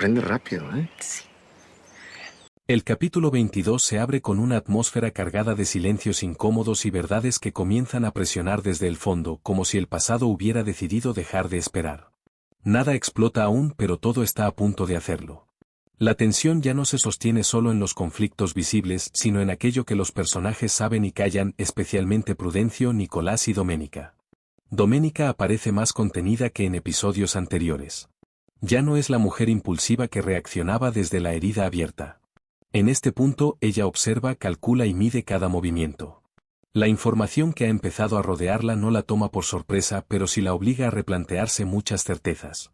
aprende rápido, ¿eh? Sí. El capítulo 22 se abre con una atmósfera cargada de silencios incómodos y verdades que comienzan a presionar desde el fondo, como si el pasado hubiera decidido dejar de esperar. Nada explota aún, pero todo está a punto de hacerlo. La tensión ya no se sostiene solo en los conflictos visibles, sino en aquello que los personajes saben y callan, especialmente Prudencio, Nicolás y Doménica. Doménica aparece más contenida que en episodios anteriores. Ya no es la mujer impulsiva que reaccionaba desde la herida abierta. En este punto ella observa, calcula y mide cada movimiento. La información que ha empezado a rodearla no la toma por sorpresa, pero sí la obliga a replantearse muchas certezas.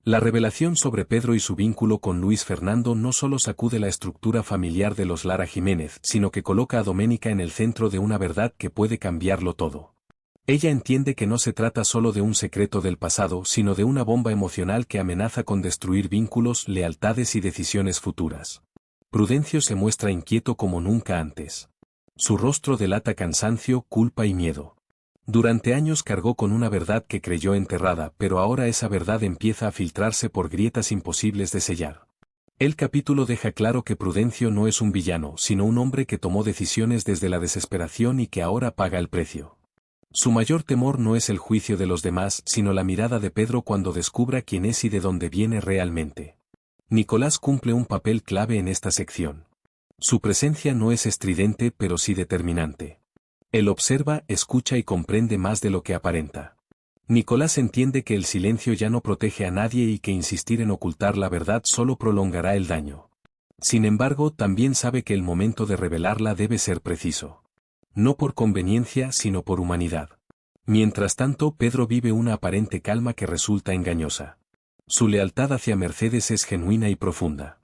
La revelación sobre Pedro y su vínculo con Luis Fernando no solo sacude la estructura familiar de los Lara Jiménez, sino que coloca a Doménica en el centro de una verdad que puede cambiarlo todo. Ella entiende que no se trata solo de un secreto del pasado, sino de una bomba emocional que amenaza con destruir vínculos, lealtades y decisiones futuras. Prudencio se muestra inquieto como nunca antes. Su rostro delata cansancio, culpa y miedo. Durante años cargó con una verdad que creyó enterrada, pero ahora esa verdad empieza a filtrarse por grietas imposibles de sellar. El capítulo deja claro que Prudencio no es un villano, sino un hombre que tomó decisiones desde la desesperación y que ahora paga el precio. Su mayor temor no es el juicio de los demás, sino la mirada de Pedro cuando descubra quién es y de dónde viene realmente. Nicolás cumple un papel clave en esta sección. Su presencia no es estridente pero sí determinante. Él observa, escucha y comprende más de lo que aparenta. Nicolás entiende que el silencio ya no protege a nadie y que insistir en ocultar la verdad solo prolongará el daño. Sin embargo, también sabe que el momento de revelarla debe ser preciso. No por conveniencia, sino por humanidad. Mientras tanto, Pedro vive una aparente calma que resulta engañosa. Su lealtad hacia Mercedes es genuina y profunda.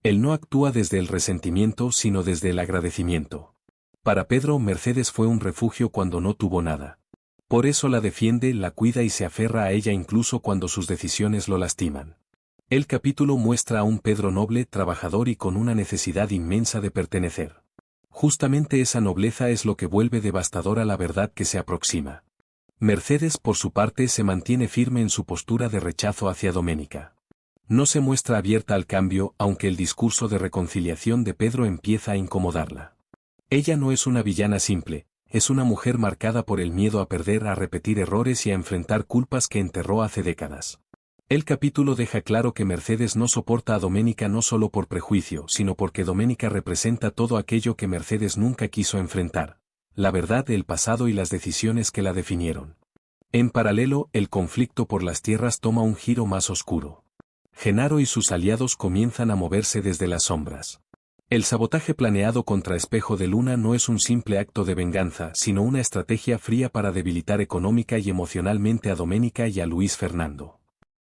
Él no actúa desde el resentimiento sino desde el agradecimiento. Para Pedro, Mercedes fue un refugio cuando no tuvo nada. Por eso la defiende, la cuida y se aferra a ella incluso cuando sus decisiones lo lastiman. El capítulo muestra a un Pedro noble, trabajador y con una necesidad inmensa de pertenecer. Justamente esa nobleza es lo que vuelve devastadora la verdad que se aproxima. Mercedes, por su parte, se mantiene firme en su postura de rechazo hacia Doménica. No se muestra abierta al cambio, aunque el discurso de reconciliación de Pedro empieza a incomodarla. Ella no es una villana simple, es una mujer marcada por el miedo a perder, a repetir errores y a enfrentar culpas que enterró hace décadas. El capítulo deja claro que Mercedes no soporta a Doménica no solo por prejuicio, sino porque Doménica representa todo aquello que Mercedes nunca quiso enfrentar. La verdad, el pasado y las decisiones que la definieron. En paralelo, el conflicto por las tierras toma un giro más oscuro. Genaro y sus aliados comienzan a moverse desde las sombras. El sabotaje planeado contra Espejo de Luna no es un simple acto de venganza, sino una estrategia fría para debilitar económica y emocionalmente a Doménica y a Luis Fernando.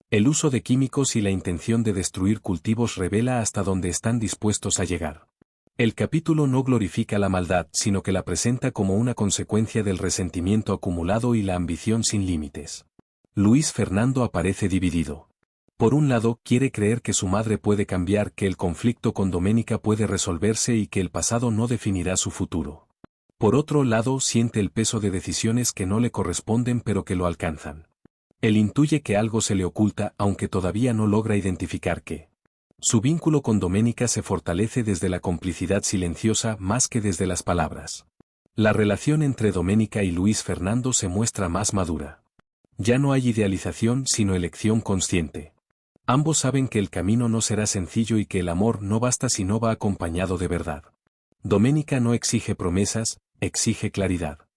El uso de químicos y la intención de destruir cultivos revela hasta dónde están dispuestos a llegar. El capítulo no glorifica la maldad, sino que la presenta como una consecuencia del resentimiento acumulado y la ambición sin límites. Luis Fernando aparece dividido. Por un lado, quiere creer que su madre puede cambiar, que el conflicto con Doménica puede resolverse y que el pasado no definirá su futuro. Por otro lado, siente el peso de decisiones que no le corresponden pero que lo alcanzan. Él intuye que algo se le oculta, aunque todavía no logra identificar qué. Su vínculo con Doménica se fortalece desde la complicidad silenciosa más que desde las palabras. La relación entre Doménica y Luis Fernando se muestra más madura. Ya no hay idealización sino elección consciente. Ambos saben que el camino no será sencillo y que el amor no basta si no va acompañado de verdad. Doménica no exige promesas, exige claridad.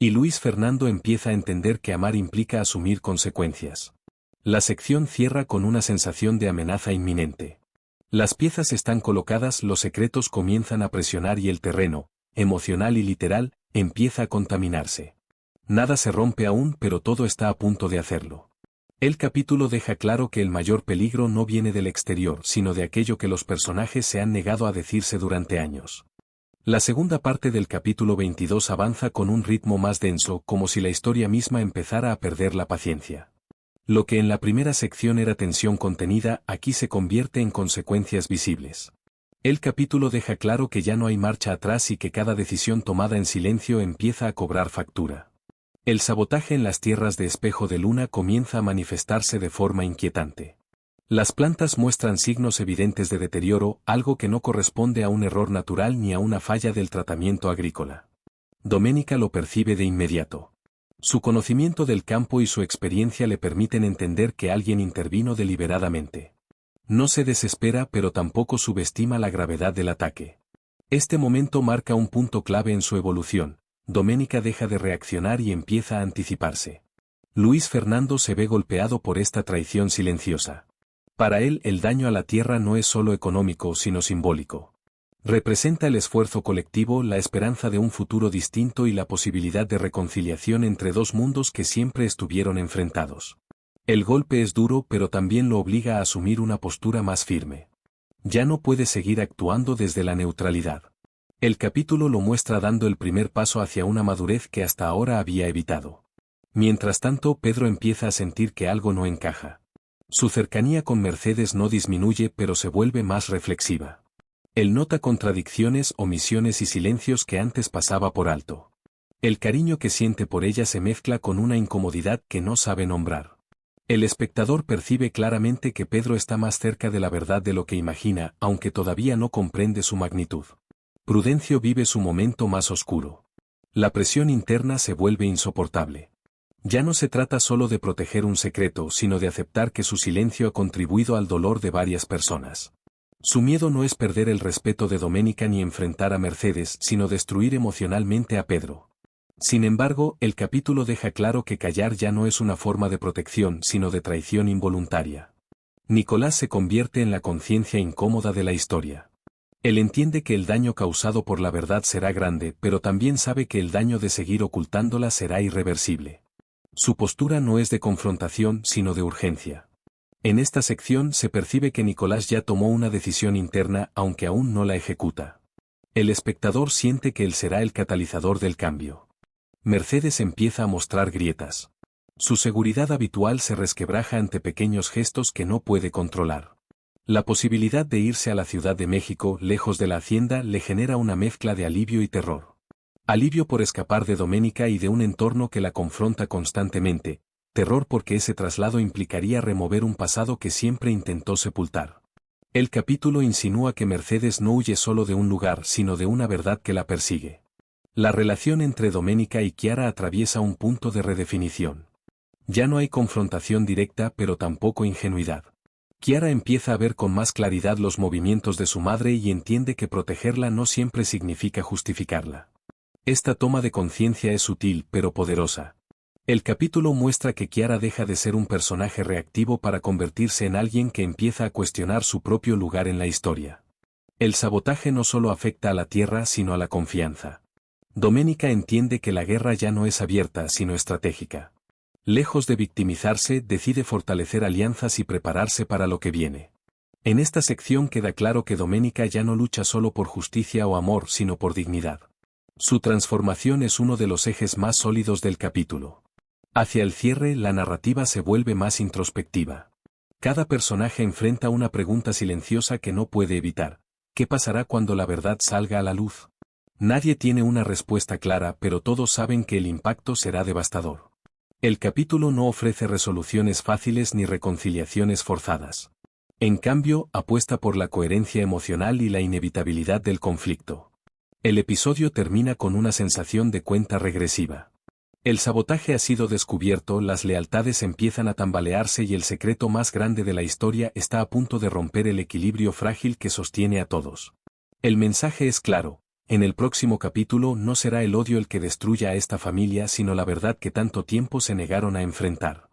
Y Luis Fernando empieza a entender que amar implica asumir consecuencias. La sección cierra con una sensación de amenaza inminente. Las piezas están colocadas, los secretos comienzan a presionar y el terreno, emocional y literal, empieza a contaminarse. Nada se rompe aún, pero todo está a punto de hacerlo. El capítulo deja claro que el mayor peligro no viene del exterior, sino de aquello que los personajes se han negado a decirse durante años. La segunda parte del capítulo 22 avanza con un ritmo más denso, como si la historia misma empezara a perder la paciencia. Lo que en la primera sección era tensión contenida, aquí se convierte en consecuencias visibles. El capítulo deja claro que ya no hay marcha atrás y que cada decisión tomada en silencio empieza a cobrar factura. El sabotaje en las tierras de Espejo de Luna comienza a manifestarse de forma inquietante. Las plantas muestran signos evidentes de deterioro, algo que no corresponde a un error natural ni a una falla del tratamiento agrícola. Doménica lo percibe de inmediato. Su conocimiento del campo y su experiencia le permiten entender que alguien intervino deliberadamente. No se desespera, pero tampoco subestima la gravedad del ataque. Este momento marca un punto clave en su evolución. Doménica deja de reaccionar y empieza a anticiparse. Luis Fernando se ve golpeado por esta traición silenciosa. Para él, el daño a la tierra no es solo económico, sino simbólico. Representa el esfuerzo colectivo, la esperanza de un futuro distinto y la posibilidad de reconciliación entre dos mundos que siempre estuvieron enfrentados. El golpe es duro, pero también lo obliga a asumir una postura más firme. Ya no puede seguir actuando desde la neutralidad. El capítulo lo muestra dando el primer paso hacia una madurez que hasta ahora había evitado. Mientras tanto, Pedro empieza a sentir que algo no encaja. Su cercanía con Mercedes no disminuye, pero se vuelve más reflexiva. Él nota contradicciones, omisiones y silencios que antes pasaba por alto. El cariño que siente por ella se mezcla con una incomodidad que no sabe nombrar. El espectador percibe claramente que Pedro está más cerca de la verdad de lo que imagina, aunque todavía no comprende su magnitud. Prudencio vive su momento más oscuro. La presión interna se vuelve insoportable. Ya no se trata solo de proteger un secreto, sino de aceptar que su silencio ha contribuido al dolor de varias personas. Su miedo no es perder el respeto de Doménica ni enfrentar a Mercedes, sino destruir emocionalmente a Pedro. Sin embargo, el capítulo deja claro que callar ya no es una forma de protección, sino de traición involuntaria. Nicolás se convierte en la conciencia incómoda de la historia. Él entiende que el daño causado por la verdad será grande, pero también sabe que el daño de seguir ocultándola será irreversible. Su postura no es de confrontación, sino de urgencia. En esta sección se percibe que Nicolás ya tomó una decisión interna, aunque aún no la ejecuta. El espectador siente que él será el catalizador del cambio. Mercedes empieza a mostrar grietas. Su seguridad habitual se resquebraja ante pequeños gestos que no puede controlar. La posibilidad de irse a la Ciudad de México, lejos de la hacienda, le genera una mezcla de alivio y terror. Alivio por escapar de Doménica y de un entorno que la confronta constantemente, terror porque ese traslado implicaría remover un pasado que siempre intentó sepultar. El capítulo insinúa que Mercedes no huye solo de un lugar, sino de una verdad que la persigue. La relación entre Doménica y Chiara atraviesa un punto de redefinición. Ya no hay confrontación directa, pero tampoco ingenuidad. Chiara empieza a ver con más claridad los movimientos de su madre y entiende que protegerla no siempre significa justificarla. Esta toma de conciencia es sutil pero poderosa. El capítulo muestra que Chiara deja de ser un personaje reactivo para convertirse en alguien que empieza a cuestionar su propio lugar en la historia. El sabotaje no solo afecta a la tierra sino a la confianza. Doménica entiende que la guerra ya no es abierta sino estratégica. Lejos de victimizarse, decide fortalecer alianzas y prepararse para lo que viene. En esta sección queda claro que Doménica ya no lucha solo por justicia o amor sino por dignidad. Su transformación es uno de los ejes más sólidos del capítulo. Hacia el cierre, la narrativa se vuelve más introspectiva. Cada personaje enfrenta una pregunta silenciosa que no puede evitar. ¿Qué pasará cuando la verdad salga a la luz? Nadie tiene una respuesta clara, pero todos saben que el impacto será devastador. El capítulo no ofrece resoluciones fáciles ni reconciliaciones forzadas. En cambio, apuesta por la coherencia emocional y la inevitabilidad del conflicto. El episodio termina con una sensación de cuenta regresiva. El sabotaje ha sido descubierto, las lealtades empiezan a tambalearse y el secreto más grande de la historia está a punto de romper el equilibrio frágil que sostiene a todos. El mensaje es claro, en el próximo capítulo no será el odio el que destruya a esta familia sino la verdad que tanto tiempo se negaron a enfrentar.